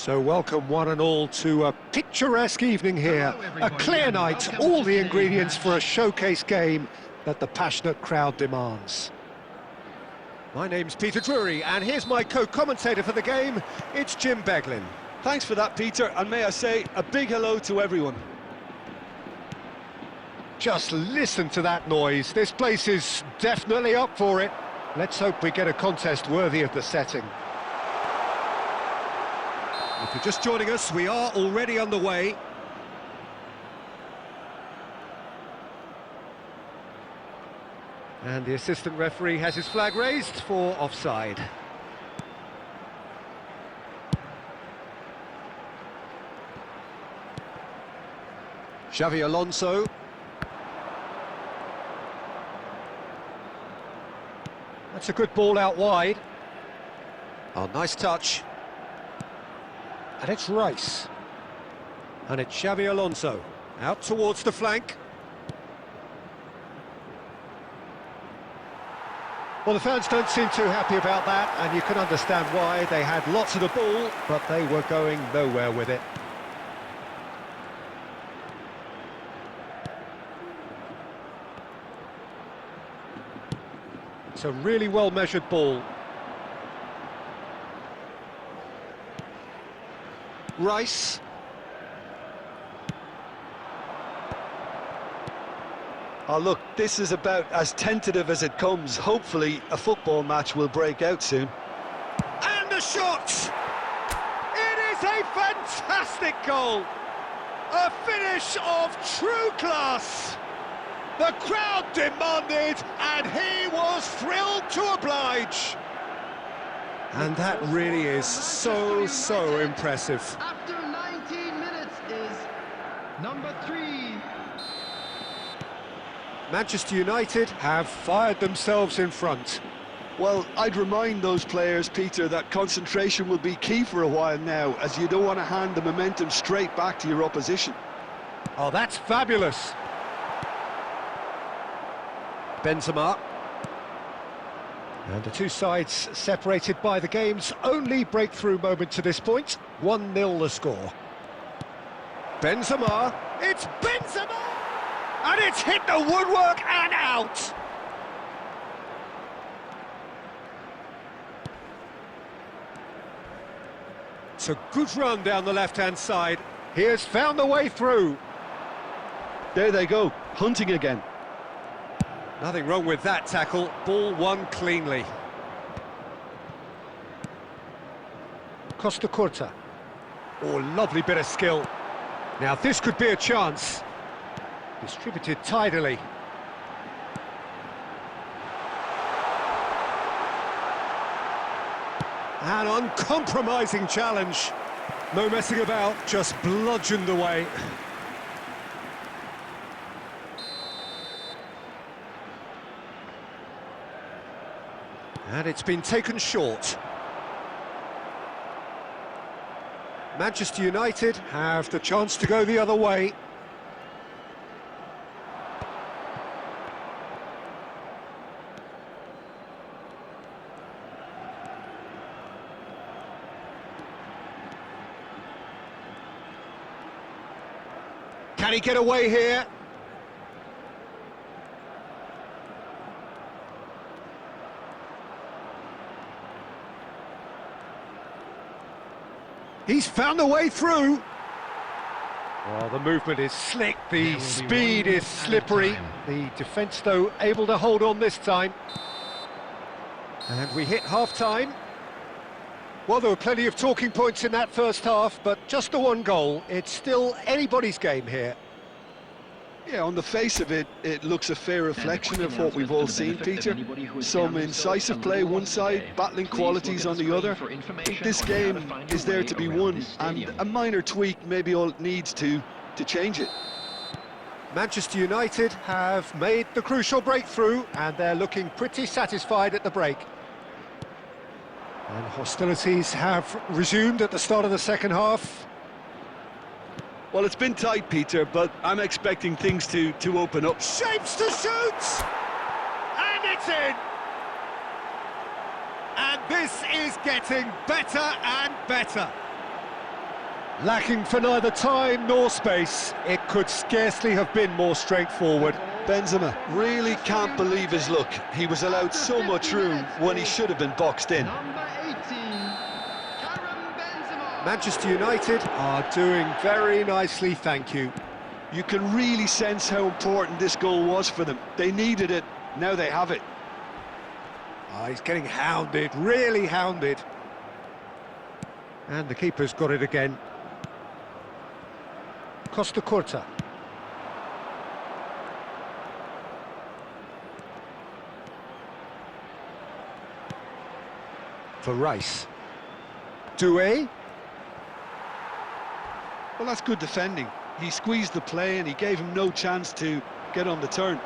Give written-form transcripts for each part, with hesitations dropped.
So welcome one and all to a picturesque evening here, a clear night, all the ingredients for a showcase game that the passionate crowd demands. My name's Peter Drury, and here's my co-commentator for the game, it's Jim Beglin. Thanks for that, Peter, and may I say a big hello to everyone. Just listen to that noise, this place is definitely up for it. Let's hope we get a contest worthy of the setting. If you're just joining us, we are already underway. And the assistant referee has his flag raised for offside. Xavi Alonso. That's a good ball out wide. Oh, nice touch. And it's Rice. And it's Xavi Alonso. Out towards the flank. Well, the fans don't seem too happy about that, and you can understand why. They had lots of the ball, but they were going nowhere with it. It's a really well-measured ball. Rice. Oh look, this is about as tentative as it comes. Hopefully a football match will break out soon. And a shot! It is a fantastic goal! A finish of true class! The crowd demanded, and he was thrilled to oblige. And that really is so impressive. After 19 minutes is number 3. Manchester United have fired themselves in front. Well, I'd remind those players, Peter, that concentration will be key for a while now, as you don't want to hand the momentum straight back to your opposition. Oh, that's fabulous. Benzema. And the two sides separated by the game's only breakthrough moment to this point. 1-0 the score. Benzema. It's Benzema! And it's hit the woodwork and out! It's a good run down the left-hand side. He has found the way through. There they go, hunting again. Nothing wrong with that tackle. Ball won cleanly. Costa Curta. Oh, lovely bit of skill. Now this could be a chance. Distributed tidily. An uncompromising challenge. No messing about, just bludgeoned away. And it's been taken short. Manchester United have the chance to go the other way. Can he get away here? He's found a way through. Well, the movement is slick, the speed is slippery. The defence, though, able to hold on this time. And we hit half-time. Well, there were plenty of talking points in that first half, but just the one goal. It's still anybody's game here. Yeah, on the face of it, it looks a fair reflection of what we've all seen, Peter. Some incisive play one side, battling qualities on the other. This game is there to be won, and a minor tweak maybe all it needs to change it. Manchester United have made the crucial breakthrough, and they're looking pretty satisfied at the break. And hostilities have resumed at the start of the second half. Well, it's been tight, Peter, but I'm expecting things to open up. Shapes to shoot! And it's in! And this is getting better and better. Lacking for neither time nor space, it could scarcely have been more straightforward. Benzema really can't believe his luck. He was allowed so much room when he should have been boxed in. Number 18, Karim Benzema. Manchester United are doing very nicely, thank you. You can really sense how important this goal was for them. They needed it, now they have it. Oh, he's getting hounded, really hounded. And the keeper's got it again. Costa Curta. For Rice. Doué. Well, that's good defending. He squeezed the play and he gave him no chance to get on the turn.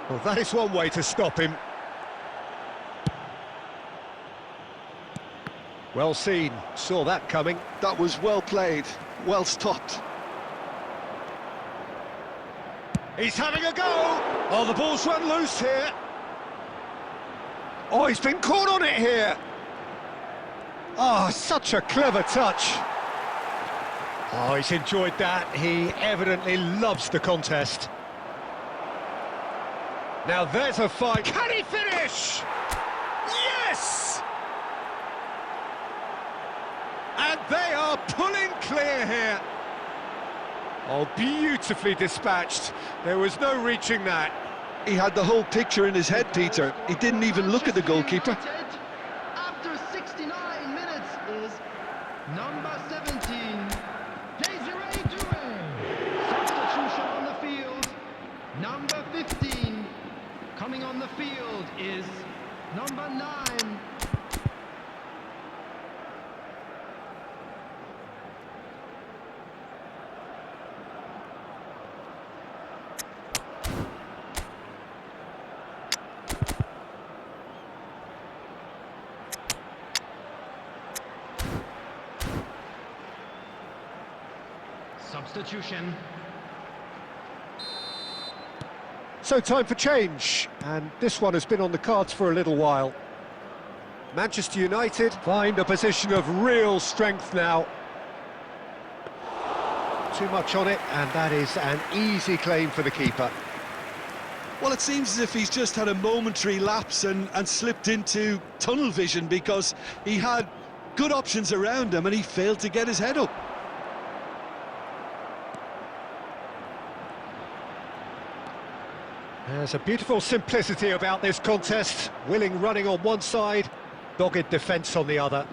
Well, that is one way to stop him. Well seen, saw that coming. That was well played, well stopped. He's having a go! Oh, the ball's run loose here. Oh, he's been caught on it here. Oh, such a clever touch. Oh, he's enjoyed that. He evidently loves the contest. Now there's a fight. Can he finish? Yes! And they are pulling clear here. Oh, beautifully dispatched. There was no reaching that. He had the whole picture in his head, Peter. He didn't even look at the goalkeeper. After 69 minutes is number 17, Desiree Doué. Substitution on the field, number 15. Coming on the field is number 9. Substitution. So time for change, and this one has been on the cards for a little while. Manchester United find a position of real strength now. Too much on it, and that is an easy claim for the keeper. Well, it seems as if he's just had a momentary lapse and slipped into tunnel vision because he had good options around him and he failed to get his head up. There's a beautiful simplicity about this contest. Willing running on one side, dogged defence on the other.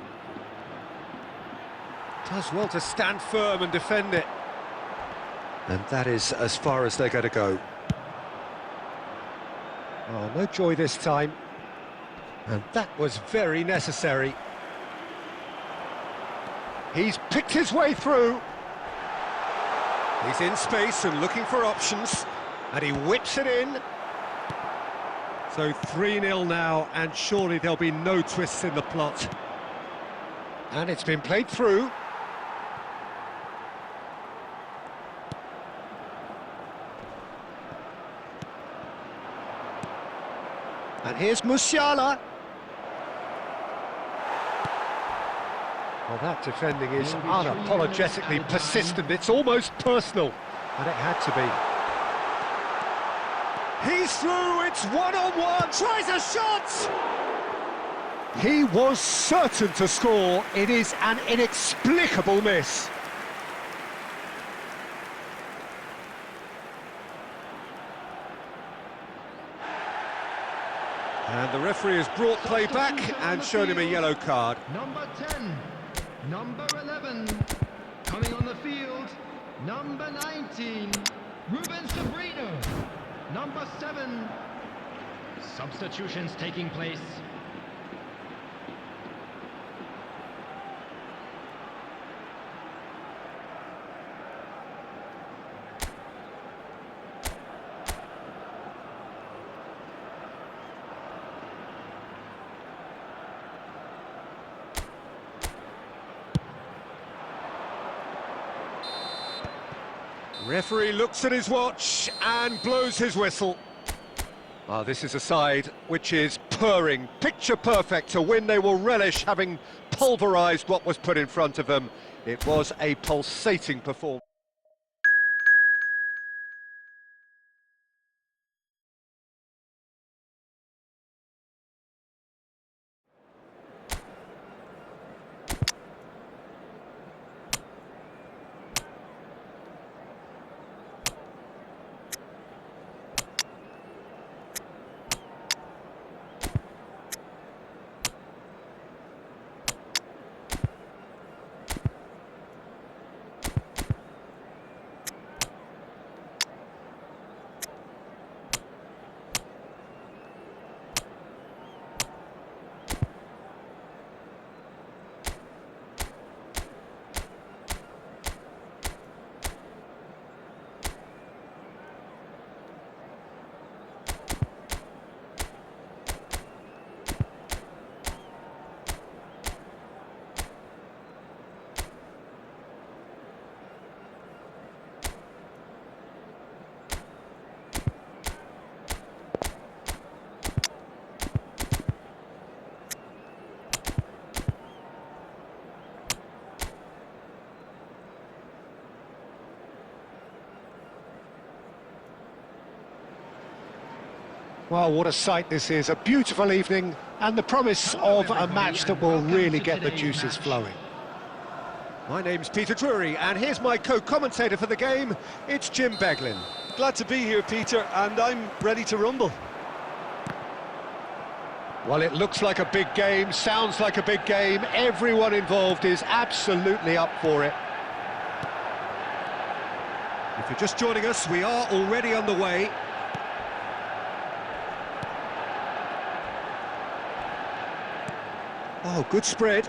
Does well to stand firm and defend it. And that is as far as they're going to go. Oh, no joy this time. And that was very necessary. He's picked his way through. He's in space and looking for options. And he whips it in. So 3-0 now, and surely there'll be no twists in the plot. And it's been played through. And here's Musiala. Well, that defending is unapologetically persistent. It's almost personal, and it had to be. He's through, it's one-on-one, tries a shot! He was certain to score. It is an inexplicable miss. And the referee has brought play back and shown him a yellow card. Number 10, number 11. Coming on the field, number 19, Ruben Sabrino. Number 7. Substitutions taking place. Referee looks at his watch and blows his whistle. This is a side which is purring, picture perfect. To win, they will relish having pulverised what was put in front of them. It was a pulsating performance. Well, what a sight this is, a beautiful evening and the promise of a match that will really get the juices flowing. My name's Peter Drury and here's my co-commentator for the game, it's Jim Beglin. Glad to be here, Peter, and I'm ready to rumble. Well, it looks like a big game, sounds like a big game, everyone involved is absolutely up for it. If you're just joining us, we are already on the way. Oh, good spread.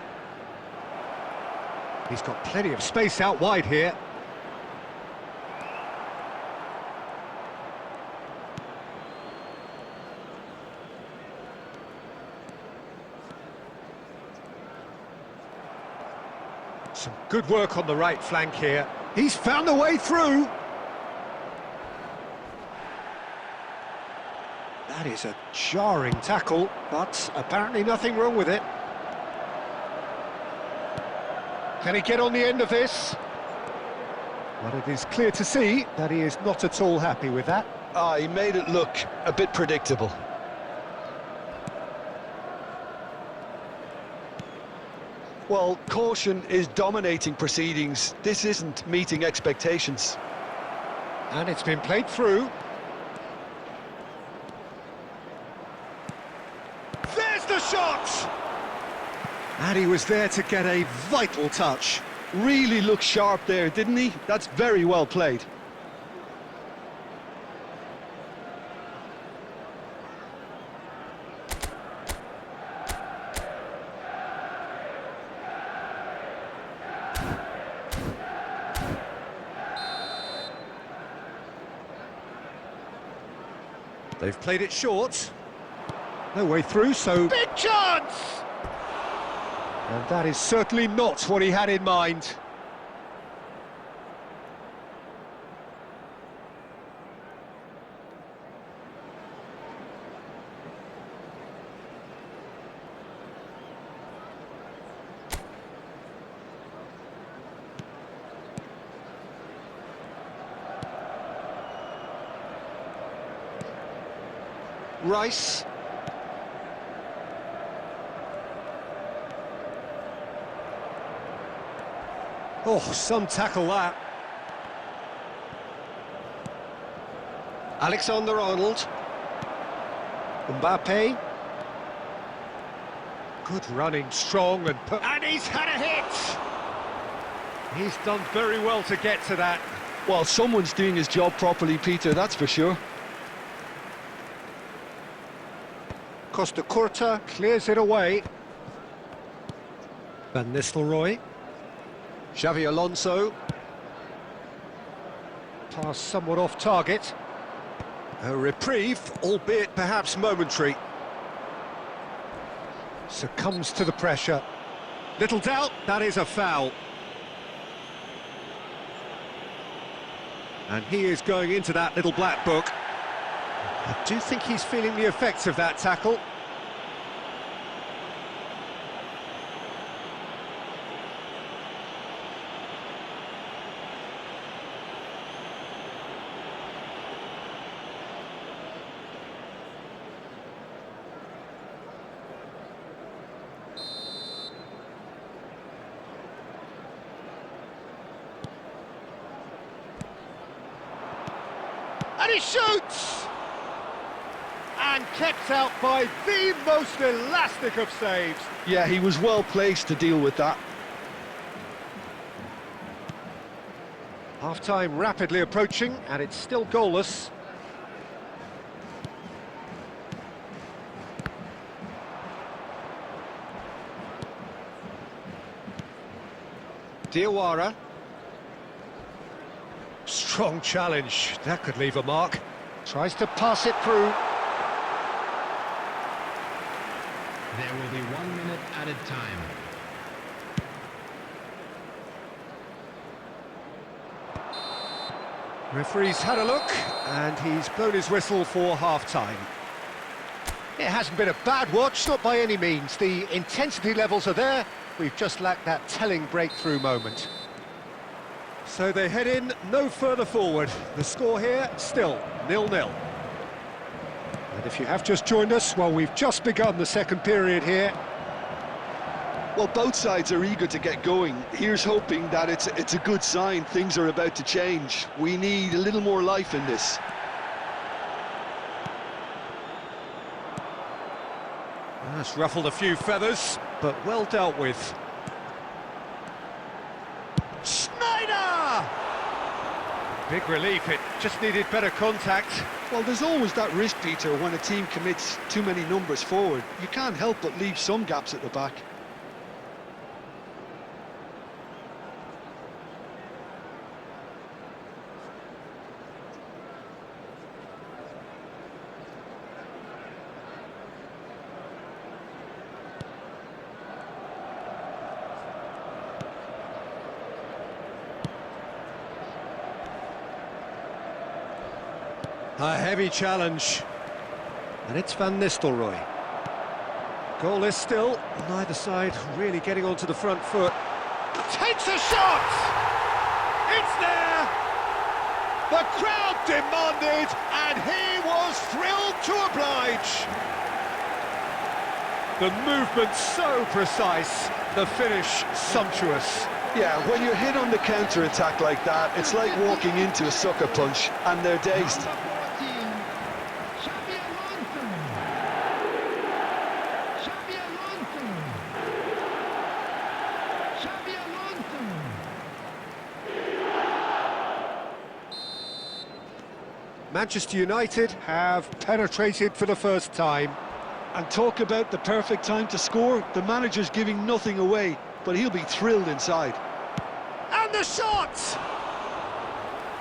He's got plenty of space out wide here. Some good work on the right flank here. He's found a way through. That is a jarring tackle, but apparently nothing wrong with it. Can he get on the end of this? Well, it is clear to see that he is not at all happy with that. He made it look a bit predictable. Well, caution is dominating proceedings. This isn't meeting expectations. And it's been played through. There's the shot! And he was there to get a vital touch. Really looked sharp there, didn't he? That's very well played. They've played it short. No way through, so... Big chance! And that is certainly not what he had in mind. Rice. Oh, some tackle that. Alexander-Arnold. Mbappe. Good running, strong and he's had a hit! He's done very well to get to that. Well, someone's doing his job properly, Peter, that's for sure. Costa Curta clears it away. Van Nistelrooy. Xavi Alonso. Pass somewhat off target. A reprieve, albeit perhaps momentary. Succumbs to the pressure. Little doubt, that is a foul. And he is going into that little black book. I do think he's feeling the effects of that tackle. And he shoots! And kept out by the most elastic of saves. Yeah, he was well placed to deal with that. Half-time rapidly approaching, and it's still goalless. Diawara. Strong challenge, that could leave a mark. Tries to pass it through. There will be 1 minute added time. Referee's had a look, and he's blown his whistle for half-time. It hasn't been a bad watch, not by any means. The intensity levels are there. We've just lacked that telling breakthrough moment. So they head in no further forward. The score here, still 0-0. And if you have just joined us, well, we've just begun the second period here. Well, both sides are eager to get going. Here's hoping that it's a good sign. Things are about to change. We need a little more life in this. That's ruffled a few feathers, but well dealt with. Schneider! Big relief, it just needed better contact. Well, there's always that risk, Peter, when a team commits too many numbers forward. You can't help but leave some gaps at the back. A heavy challenge. And it's Van Nistelrooy. Goalless still, neither side really getting onto the front foot. Takes a shot! It's there! The crowd demanded, and he was thrilled to oblige. The movement so precise, the finish sumptuous. Yeah, when you're hit on the counter-attack like that, it's like walking into a sucker punch, and they're dazed. Manchester United have penetrated for the first time. And talk about the perfect time to score. The manager's giving nothing away, but he'll be thrilled inside. And the shot!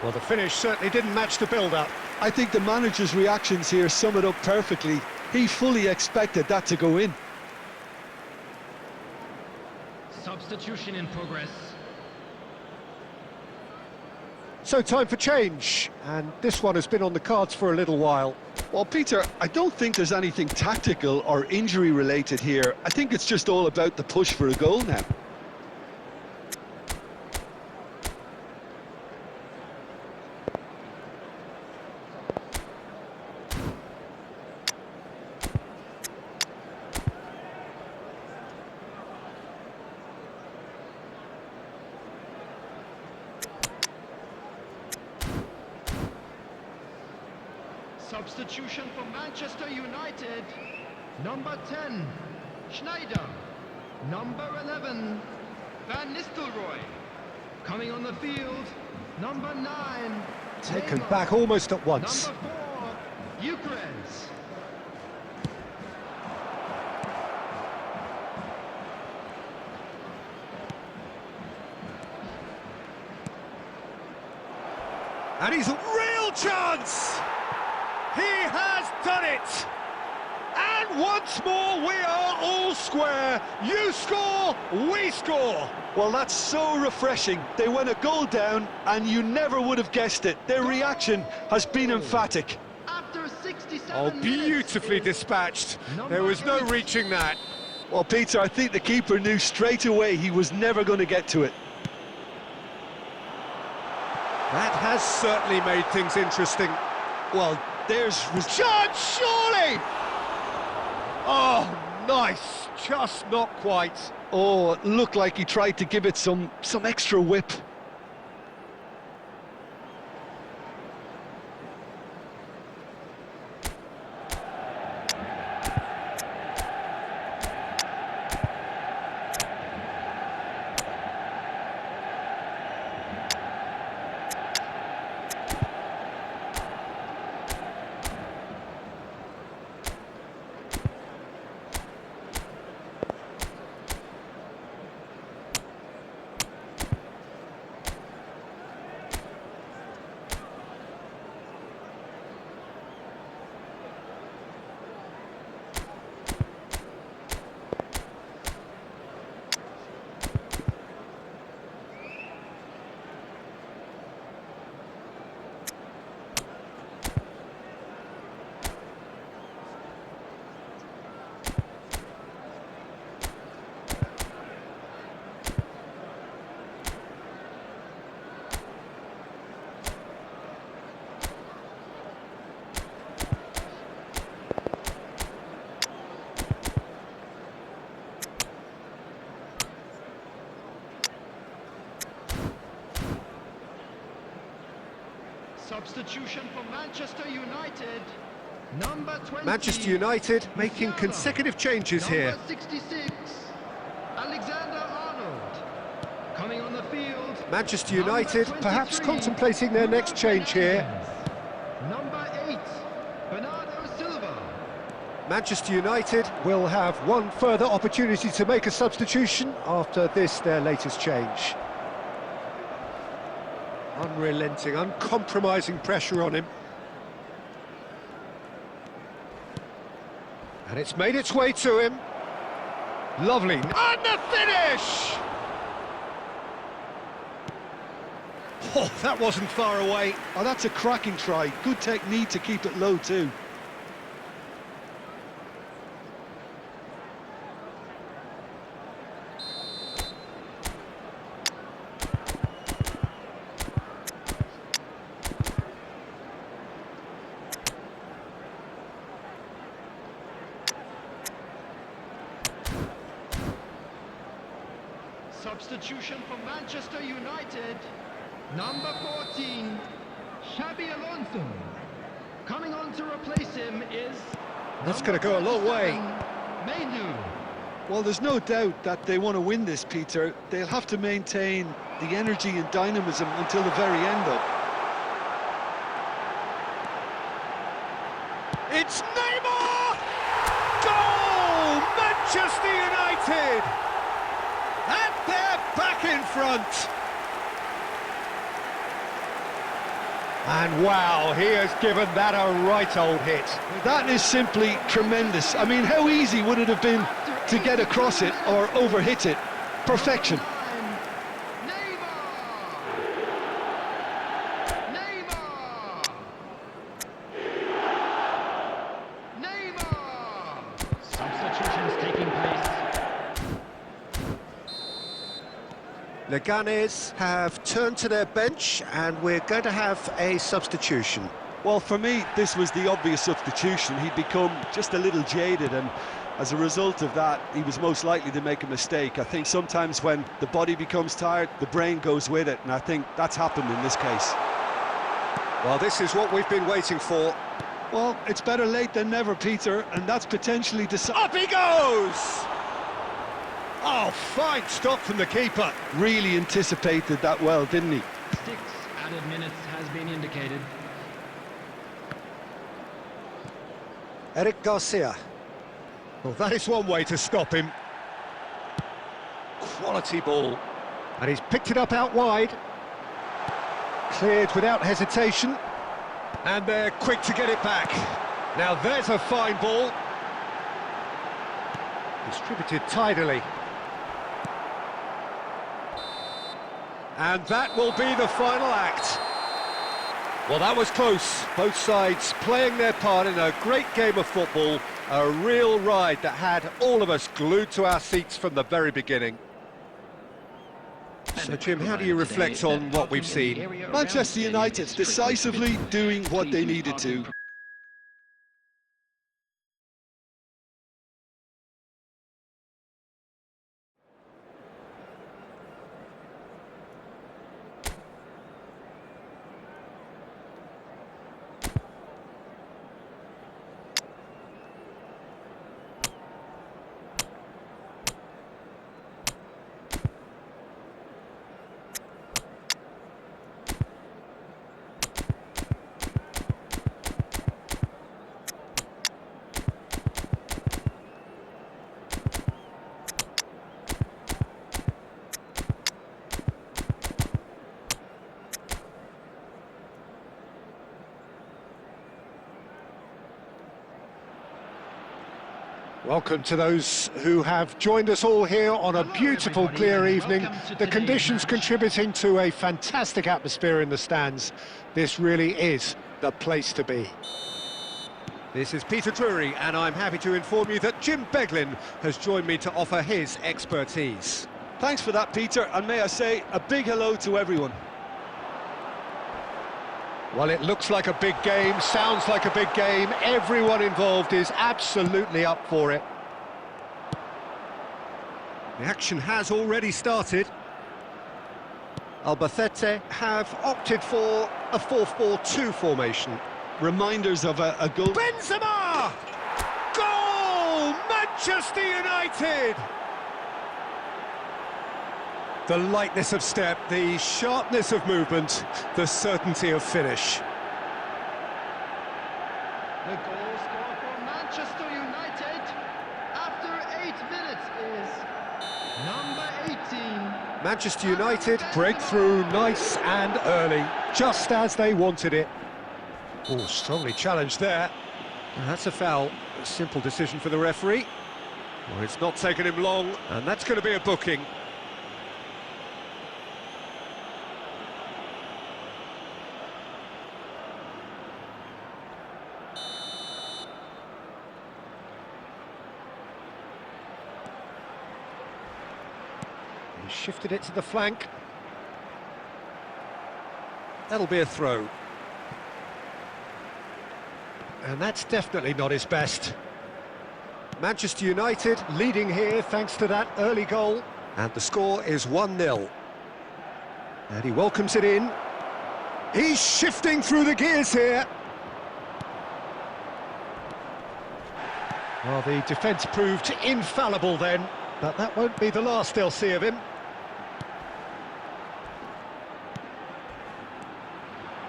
Well, the finish certainly didn't match the build-up. I think the manager's reactions here sum it up perfectly. He fully expected that to go in. Substitution in progress. So time for change, and this one has been on the cards for a little while. Well, Peter, I don't think there's anything tactical or injury related here. I think it's just all about the push for a goal now. Substitution for Manchester United. Number 10, Schneider. Number 11, Van Nistelrooy. Coming on the field, number 9. Taken back almost at once. Number 4, Ukraine. And he's a real chance! He has done it! And once more we are all square. You score, we score. Well, that's so refreshing. They went a goal down and you never would have guessed it. Their reaction has been emphatic. After 60 Oh, beautifully dispatched. There was no reaching that. Well, Peter, I think the keeper knew straight away he was never going to get to it. That has certainly made things interesting. Well, there's... Chance, surely! Oh, nice. Just not quite. Oh, it looked like he tried to give it some extra whip. Substitution for Manchester United. Number 20. Manchester United making Thiago. consecutive changes here. Number 66. Alexander-Arnold. Coming on the field. Manchester Number United perhaps 23, contemplating their next change here. Number 8. Bernardo Silva. Manchester United will have one further opportunity to make a substitution after this, their latest change. Unrelenting, uncompromising pressure on him. And it's made its way to him. Lovely. And the finish! Oh, that wasn't far away. Oh, that's a cracking try. Good technique to keep it low too. Substitution for Manchester United. Number 14, Xabi Alonso. Coming on to replace him is... That's going to go a long way. Mainu. Well, there's no doubt that they want to win this, Peter. They'll have to maintain the energy and dynamism until the very end, though. It's Neymar! Goal! Manchester United! And they're back in front! And wow, he has given that a right old hit. That is simply tremendous. I mean, how easy would it have been to get across it or overhit it? Perfection. Leganes have turned to their bench and we're going to have a substitution. Well, for me, this was the obvious substitution. He'd become just a little jaded, and as a result of that, he was most likely to make a mistake. I think sometimes when the body becomes tired, the brain goes with it, and I think that's happened in this case. Well, this is what we've been waiting for. Well, it's better late than never, Peter, and that's potentially Up he goes! Oh, fine stop from the keeper. Really anticipated that well, didn't he? 6 added minutes has been indicated. Eric Garcia. Well, that is one way to stop him. Quality ball. And he's picked it up out wide. Cleared without hesitation. And they're quick to get it back. Now there's a fine ball. Distributed tidily. And that will be the final act. Well, that was close. Both sides playing their part in a great game of football. A real ride that had all of us glued to our seats from the very beginning. So, Jim, how do you reflect on what we've seen? Manchester United decisively doing what they needed to. Welcome to those who have joined us all here on a beautiful, clear evening. The conditions contributing to a fantastic atmosphere in the stands. This really is the place to be. This is Peter Drury, and I'm happy to inform you that Jim Beglin has joined me to offer his expertise. Thanks for that, Peter, and may I say a big hello to everyone. Well, it looks like a big game, sounds like a big game. Everyone involved is absolutely up for it. The action has already started. Albacete have opted for a 4-4-2 formation. Reminders of a goal. Benzema! Goal! Manchester United! The lightness of step, the sharpness of movement, the certainty of finish. The goal scorer for Manchester United after 8 minutes is number 18. Manchester United break through nice and early, just as they wanted it. Oh, strongly challenged there. And that's a foul. A simple decision for the referee. Well, it's not taken him long, and that's going to be a booking. He shifted it to the flank. That'll be a throw. And that's definitely not his best. Manchester United leading here thanks to that early goal. And the score is 1-0. And he welcomes it in. He's shifting through the gears here. Well, the defence proved infallible then, but that won't be the last they'll see of him.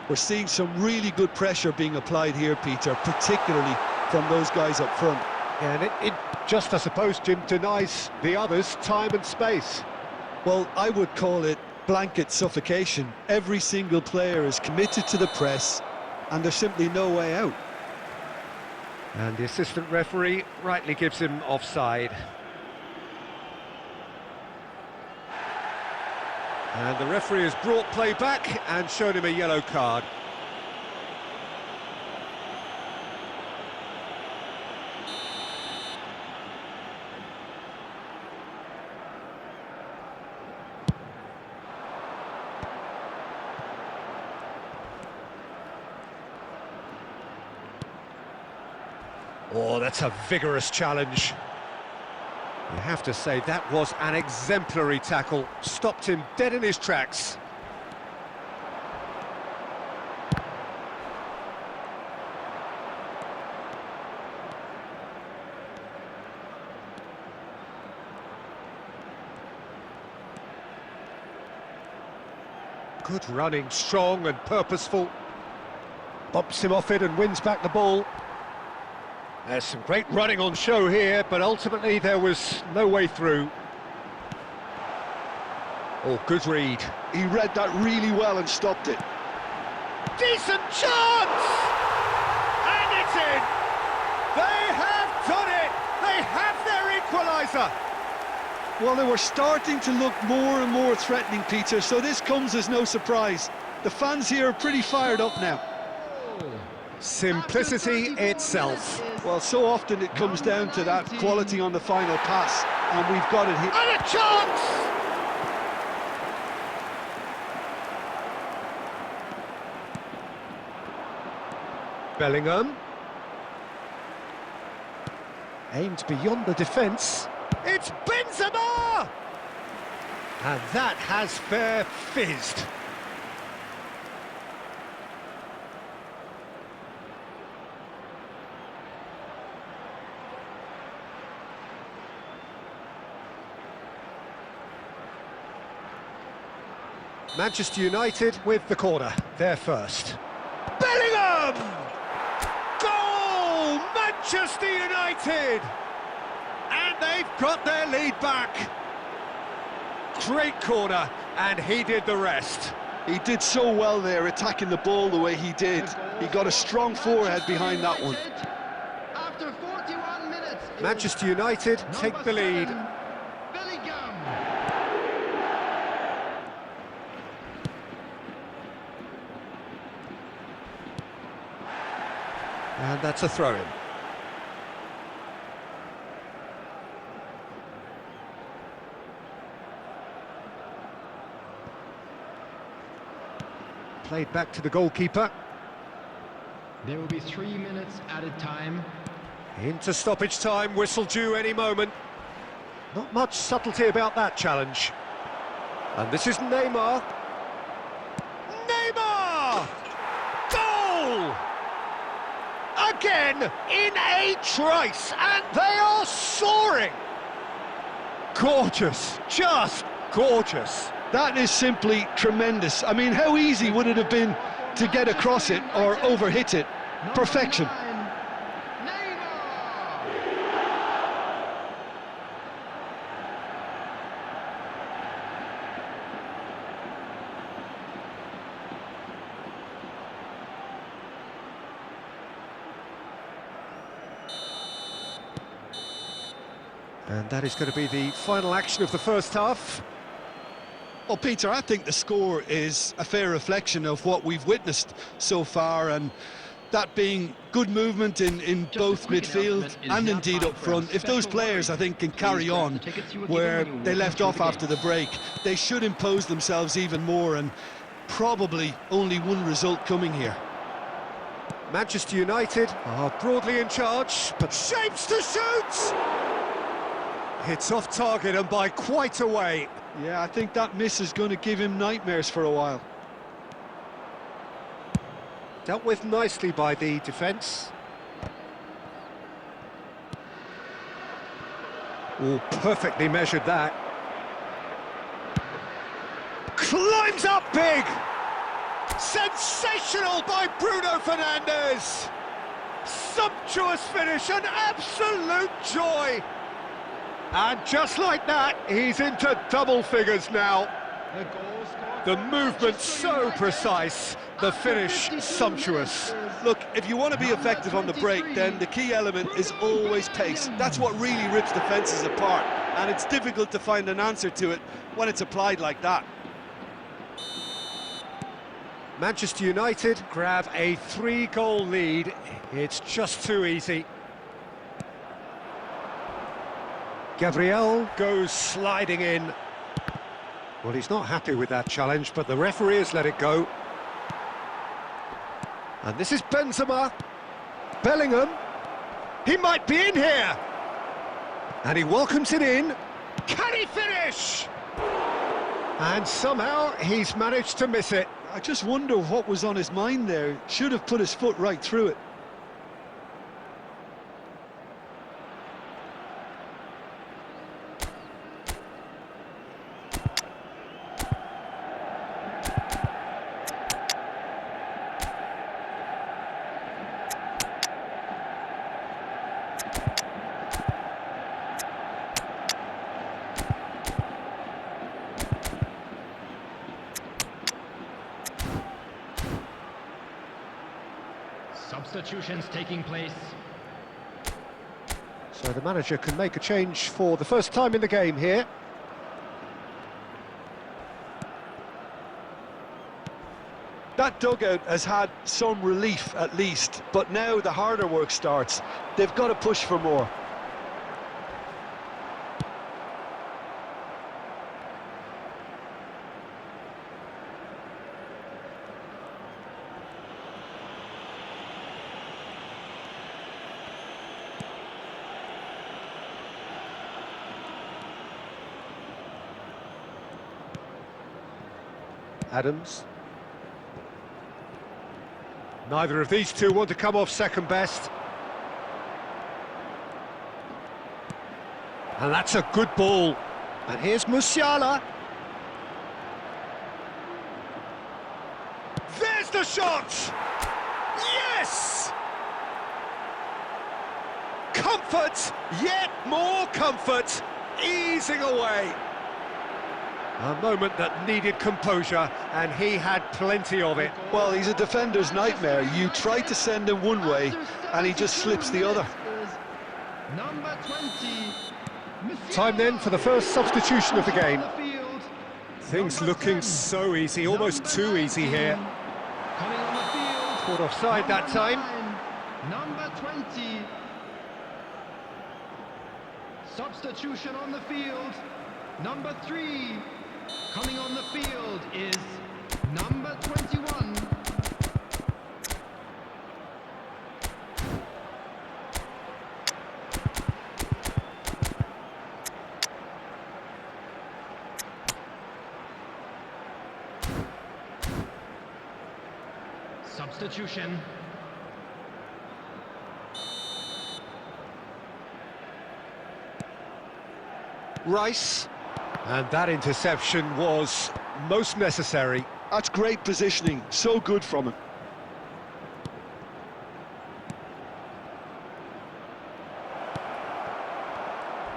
We're seeing some really good pressure being applied here, Peter, particularly from those guys up front. And it just, I suppose, Jim, denies the others time and space. Well, I would call it blanket suffocation. Every single player is committed to the press, and there's simply no way out. And the assistant referee rightly gives him offside. And the referee has brought play back and shown him a yellow card. Oh, that's a vigorous challenge. You have to say that was an exemplary tackle. Stopped him dead in his tracks. Good running, strong and purposeful. Bumps him off it and wins back the ball. There's some great running on show here, but ultimately there was no way through. Oh, good read. He read that really well and stopped it. Decent chance! And it's in! They have done it! They have their equaliser! Well, they were starting to look more and more threatening, Peter, so this comes as no surprise. The fans here are pretty fired up now. goal. Simplicity After 34 itself. minutes is Well, so often it comes down to that quality on the final pass, and we've got it here. And a chance! Bellingham. Aimed beyond the defence. It's Benzema! And that has fair fizzed. Manchester United with the corner, they're first. Bellingham! Goal! Manchester United! And they've got their lead back. Great corner, and he did the rest. He did so well there, attacking the ball the way he did. He got a strong forehead behind that one. After 41 minutes is Manchester United take the lead. number 7, Bellingham. And that's a throw-in. Played back to the goalkeeper. There will be 3 minutes added time. Into stoppage time, whistle due any moment. Not much subtlety about that challenge. And this is Neymar. Neymar! Goal! Again, in a trice, and they are soaring! Gorgeous, just gorgeous. That is simply tremendous. I mean, how easy would it have been to get across it or overhit it? Perfection. Number 9, Neymar. And that is going to be the final action of the first half. Well, Peter, I think the score is a fair reflection of what we've witnessed so far, and that being good movement in both midfield and indeed up front. If those players, I think, can carry on where they left off after the break, they should impose themselves even more, and probably only one result coming here. Manchester United are broadly in charge, but shapes to shoot! It's off target and by quite a way. Yeah, I think that miss is going to give him nightmares for a while. Dealt with nicely by the defence. Oh, perfectly measured that. Climbs up big! Sensational by Bruno Fernandes! Sumptuous finish, an absolute joy! And just like that, he's into double figures now. The goal scored The for movement Manchester so United. precise, the After finish 52 sumptuous. minutes is Look, if you want to be effective on the break, then the key element is always pace. That's what really rips defences apart, and it's difficult to find an answer to it when it's applied like that. Manchester United grab a 3-goal lead. It's just too easy. Gabriel goes sliding in. Well, he's not happy with that challenge, but the referee has let it go. And this is Benzema. Bellingham. He might be in here. And he welcomes it in. Can he finish? And somehow he's managed to miss it. I just wonder what was on his mind there. Should have put his foot right through it. Substitutions taking place. So the manager can make a change for the first time in the game here. That dugout has had some relief at least, but now the harder work starts. They've got to push for more. Adams. Neither of these two want to come off second best. And that's a good ball. And here's Musiala. There's the shot! Yes! Comfort, yet more comfort, easing away. A moment that needed composure, and he had plenty of it. Well, he's a defender's nightmare. You try to send him one way, and he just slips the other. Number 20. Time then for the first substitution of the game. Things looking so easy, almost too easy here. Coming on the field. Caught offside that time. Number 20. Substitution on the field. Number 3. Coming on the field is number 21. Substitution. Rice. And that interception was most necessary. That's great positioning, so good from him.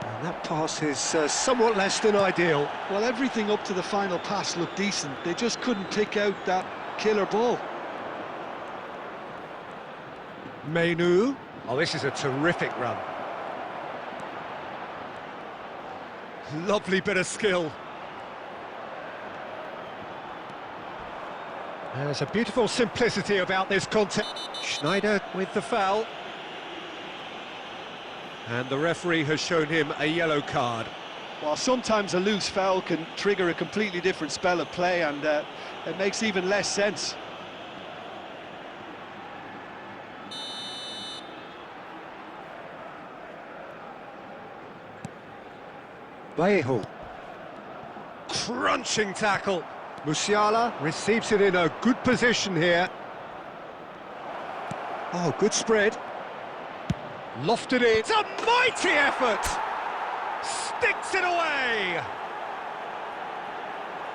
And that pass is somewhat less than ideal. Well, everything up to the final pass looked decent. They just couldn't pick out that killer ball. Menu. Oh, this is a terrific run. Lovely bit of skill. There's a beautiful simplicity about this contest. Schneider with the foul. And the referee has shown him a yellow card. Well, sometimes a loose foul can trigger a completely different spell of play, and it makes even less sense. Vallejo. Crunching tackle. Musiala receives it in a good position here. Oh, good spread. Lofted it. It's a mighty effort. Sticks it away.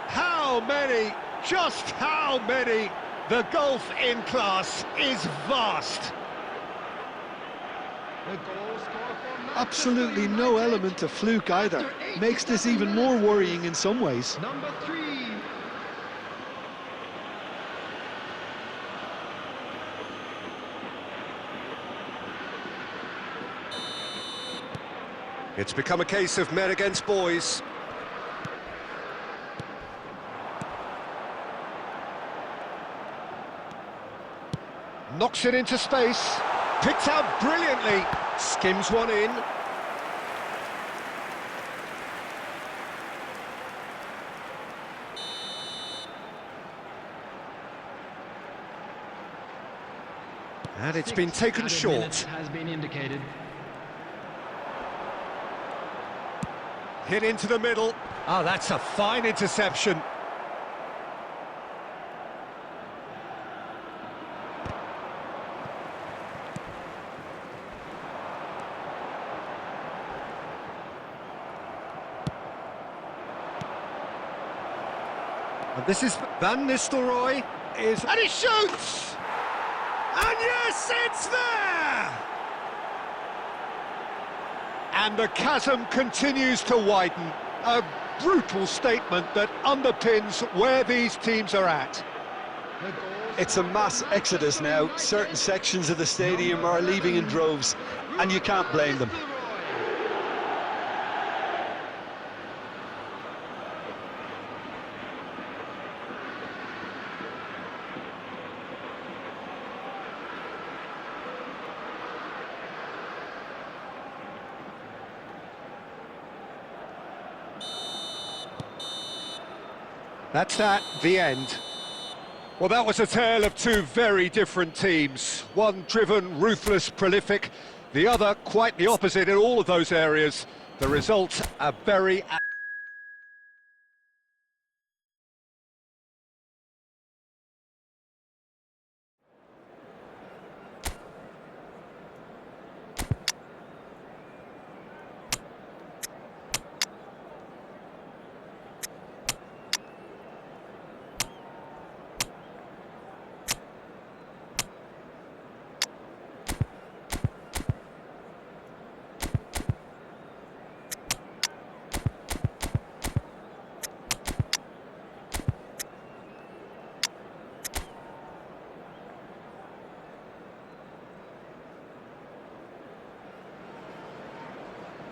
How many? Just how many? The gulf in class is vast. The goal scorer for Manchester Absolutely no United. element of fluke either. Makes this even more worrying in some ways. Number 3. It's become a case of men against boys. Knocks it into space. Picked out brilliantly. Skims one in. And it's been taken Added short. minutes has been indicated. Hit into the middle. Oh, that's a fine interception. And this is Van Nistelrooy. And he shoots! And yes, it's there! And the chasm continues to widen. A brutal statement that underpins where these teams are at. It's a mass exodus now. Certain sections of the stadium are leaving in droves, and you can't blame them. That's that, the end. Well, that was a tale of two very different teams. One driven, ruthless, prolific. The other quite the opposite in all of those areas. The result, a very...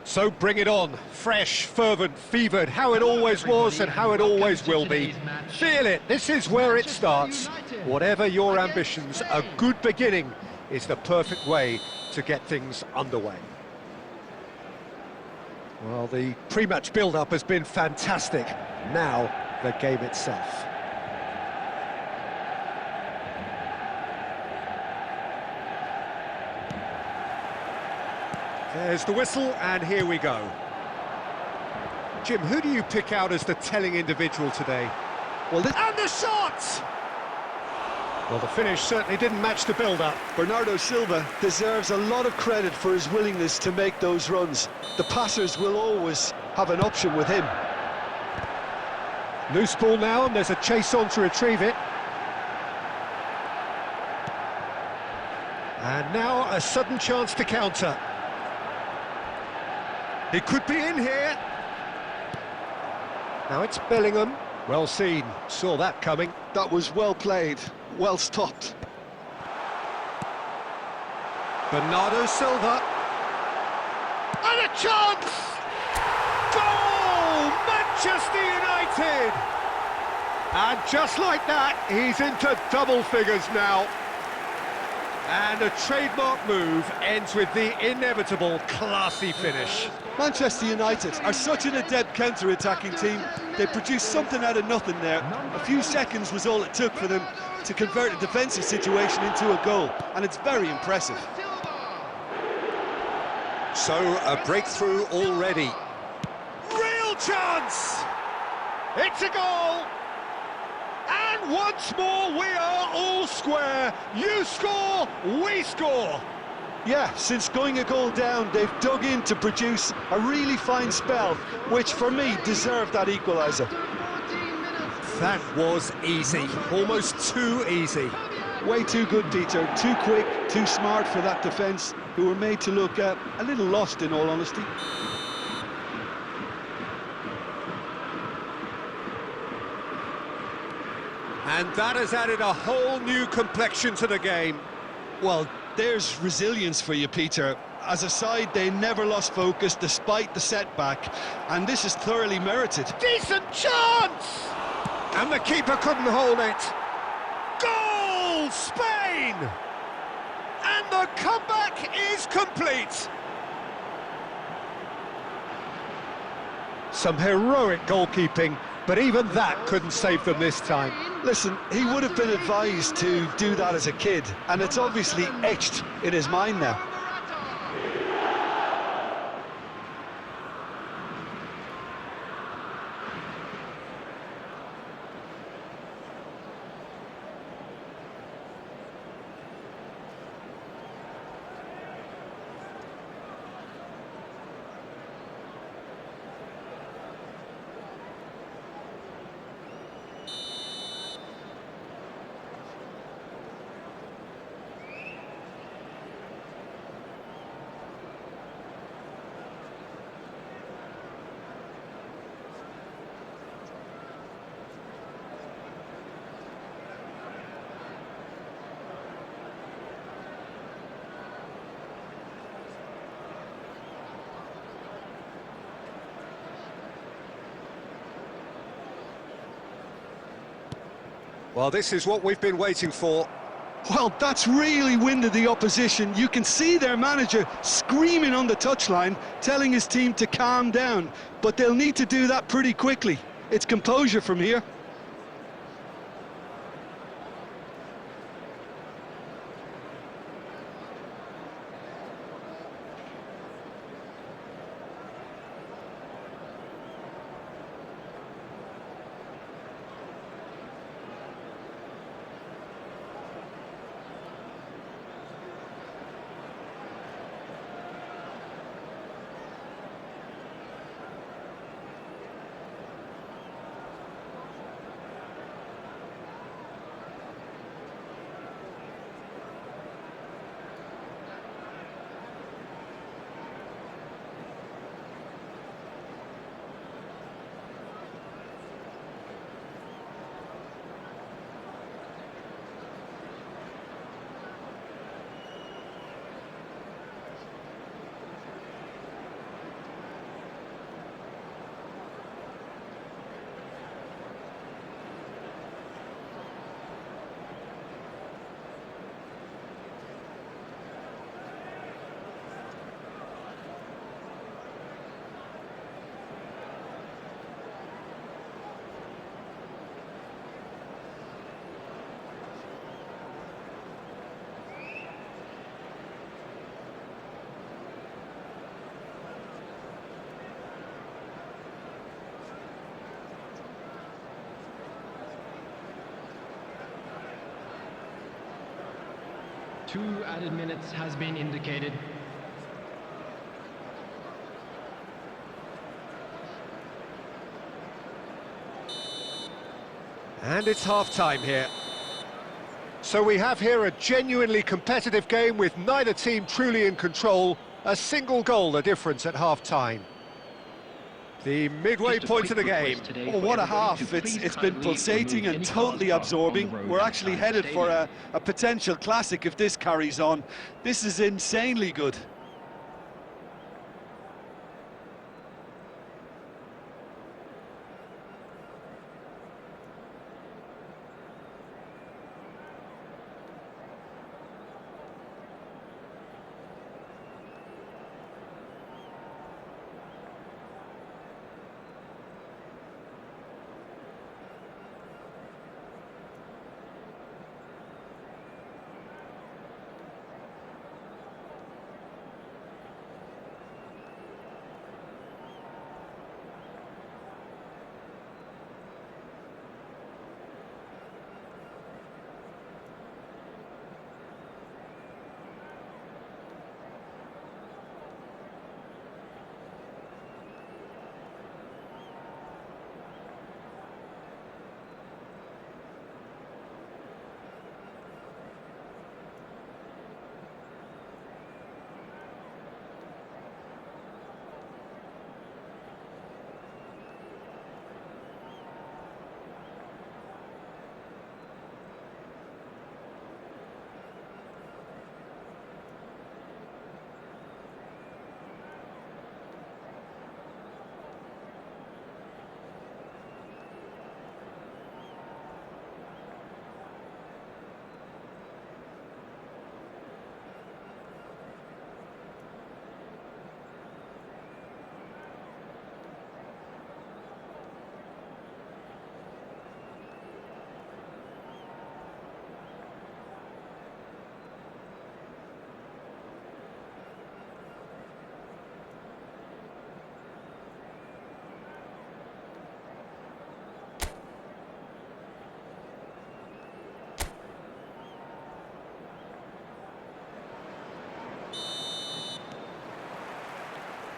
So bring it on, fresh, fervent, fevered, how it always was and how it always will be. Feel it, this is where it starts. Whatever your ambitions, a good beginning is the perfect way to get things underway. Well, the pre-match build-up has been fantastic. Now, the game itself. There's the whistle, and here we go. Jim, who do you pick out as the telling individual today? Well, and the shot! Well, the finish certainly didn't match the build-up. Bernardo Silva deserves a lot of credit for his willingness to make those runs. The passers will always have an option with him. Loose ball now, and there's a chase on to retrieve it. And now a sudden chance to counter. He could be in here. Now it's Bellingham. Well seen, saw that coming. That was well played, well stopped. Bernardo Silva. And a chance! Goal! Manchester United! And just like that, he's into double figures now. And a trademark move ends with the inevitable classy finish. Manchester United are such an adept counter-attacking team. They produced something out of nothing there. A few seconds was all it took for them to convert a defensive situation into a goal, and it's very impressive. So, a breakthrough already. Real chance! It's a goal! And once more, we are all square. You score, we score. Yeah, since going a goal down, they've dug in to produce a really fine spell, which for me deserved that equaliser. That was easy, almost too easy. Way too good, Peter, too quick, too smart for that defence, who were made to look a little lost in all honesty. And that has added a whole new complexion to the game. Well, there's resilience for you, Peter. As a side, they never lost focus despite the setback, and this is thoroughly merited. Decent chance! And the keeper couldn't hold it. Goal, Spain! And the comeback is complete. Some heroic goalkeeping, but even that couldn't save them this time. Listen, he would have been advised to do that as a kid, and it's obviously etched in his mind now. Well, this is what we've been waiting for. Well, that's really winded the opposition. You can see their manager screaming on the touchline, telling his team to calm down. But they'll need to do that pretty quickly. It's composure from here. 2 added minutes has been indicated. And it's half-time here. So we have here a genuinely competitive game with neither team truly in control. A single goal the difference at half-time. The midway point of the game. Oh, what a half. It's been pulsating and totally absorbing. We're actually headed for a potential classic if this carries on. This is insanely good.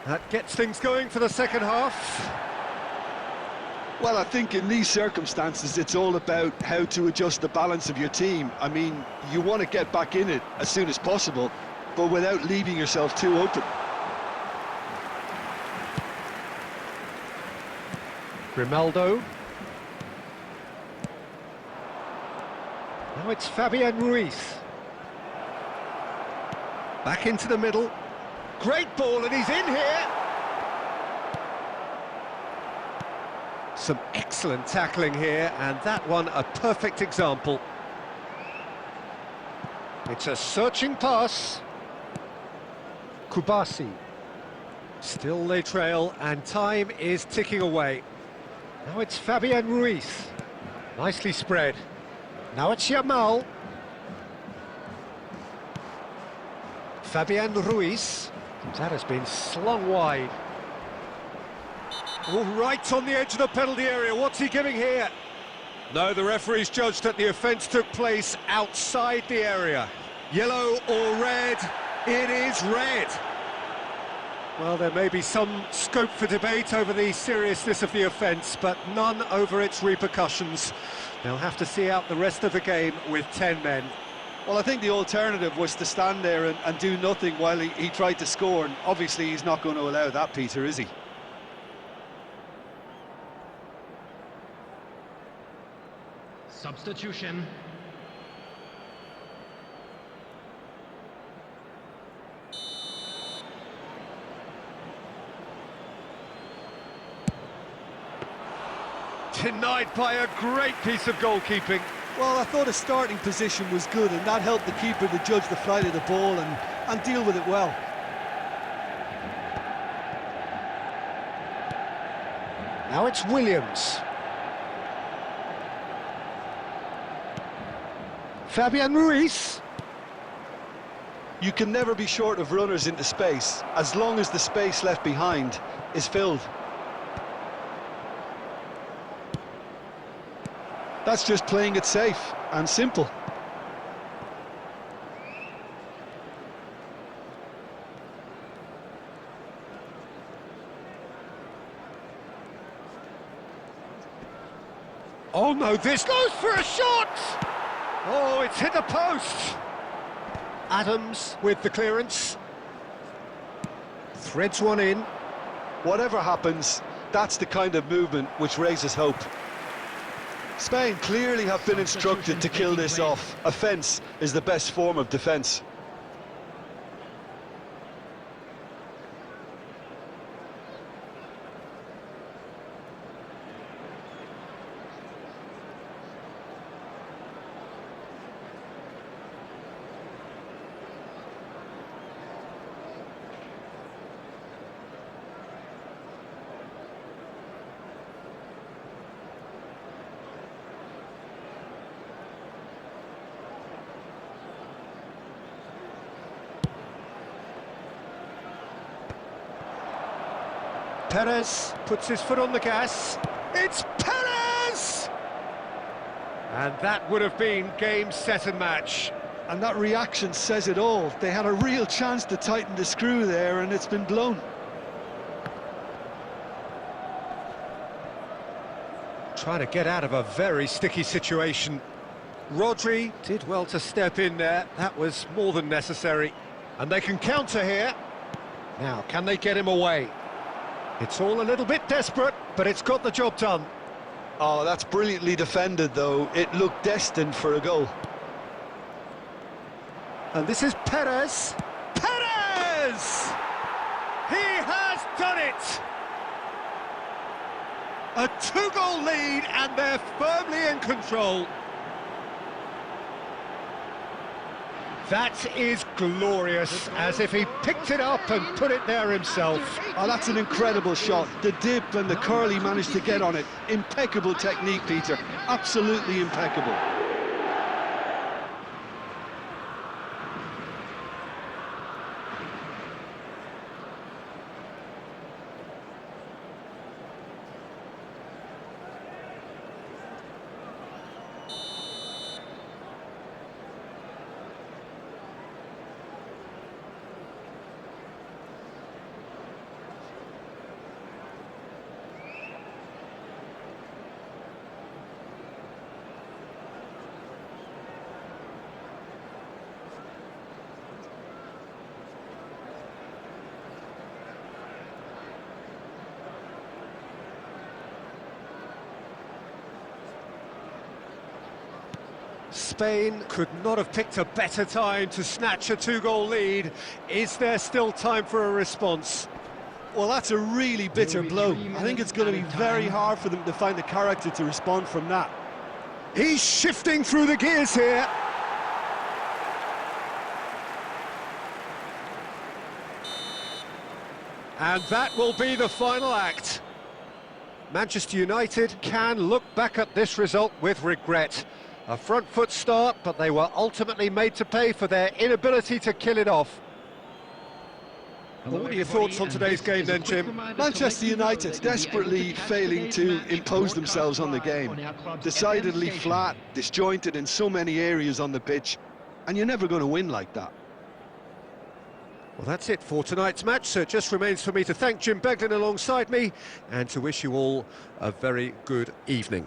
That gets things going for the second half. Well, I think in these circumstances, it's all about how to adjust the balance of your team. I mean, you want to get back in it as soon as possible, but without leaving yourself too open. Grimaldo. Now it's Fabian Ruiz. Back into the middle. Great ball, and he's in here. Some excellent tackling here, and that one a perfect example. It's a searching pass. Kubasi. Still they trail, and time is ticking away. Now it's Fabian Ruiz. Nicely spread. Now it's Yamal. Fabian Ruiz. That has been slung wide. Oh, right on the edge of the penalty area. What's he giving here? No, the referee's judged that the offence took place outside the area. Yellow or red? It is red. Well, there may be some scope for debate over the seriousness of the offence, but none over its repercussions. They'll have to see out the rest of the game with 10 men. Well, I think the alternative was to stand there and do nothing while he tried to score, and obviously he's not going to allow that, Peter, is he? Substitution. Denied by a great piece of goalkeeping. Well, I thought his starting position was good, and that helped the keeper to judge the flight of the ball and deal with it well. Now it's Williams. Fabian Ruiz. You can never be short of runners into space, as long as the space left behind is filled. That's just playing it safe and simple. Oh no, this goes for a shot! Oh, it's hit the post! Adams with the clearance. Threads one in. Whatever happens, that's the kind of movement which raises hope. Spain clearly have been instructed to kill this off. Offence is the best form of defence. Perez puts his foot on the gas. It's Perez! And that would have been game, set and match. And that reaction says it all. They had a real chance to tighten the screw there, and it's been blown. Trying to get out of a very sticky situation. Rodri did well to step in there. That was more than necessary. And they can counter here. Now, can they get him away? It's all a little bit desperate, but it's got the job done. Oh, that's brilliantly defended, though. It looked destined for a goal. And this is Perez. Perez! He has done it! A two-goal lead, and they're firmly in control. That is glorious, as if he picked it up and put it there himself. Oh, that's an incredible shot. The dip and the curl he managed to get on it. Impeccable technique, Peter. Absolutely impeccable. Spain could not have picked a better time to snatch a two-goal lead. Is there still time for a response? Well, that's a really bitter blow. I think it's going to be very hard for them to find the character to respond from that. He's shifting through the gears here. And that will be the final act. Manchester United can look back at this result with regret. A front foot start, but they were ultimately made to pay for their inability to kill it off. Well, what are your thoughts on today's game then, Jim? Manchester United desperately failing to impose themselves on the game. Decidedly flat, disjointed in so many areas on the pitch, and you're never going to win like that. Well, that's it for tonight's match, so it just remains for me to thank Jim Beglin alongside me and to wish you all a very good evening.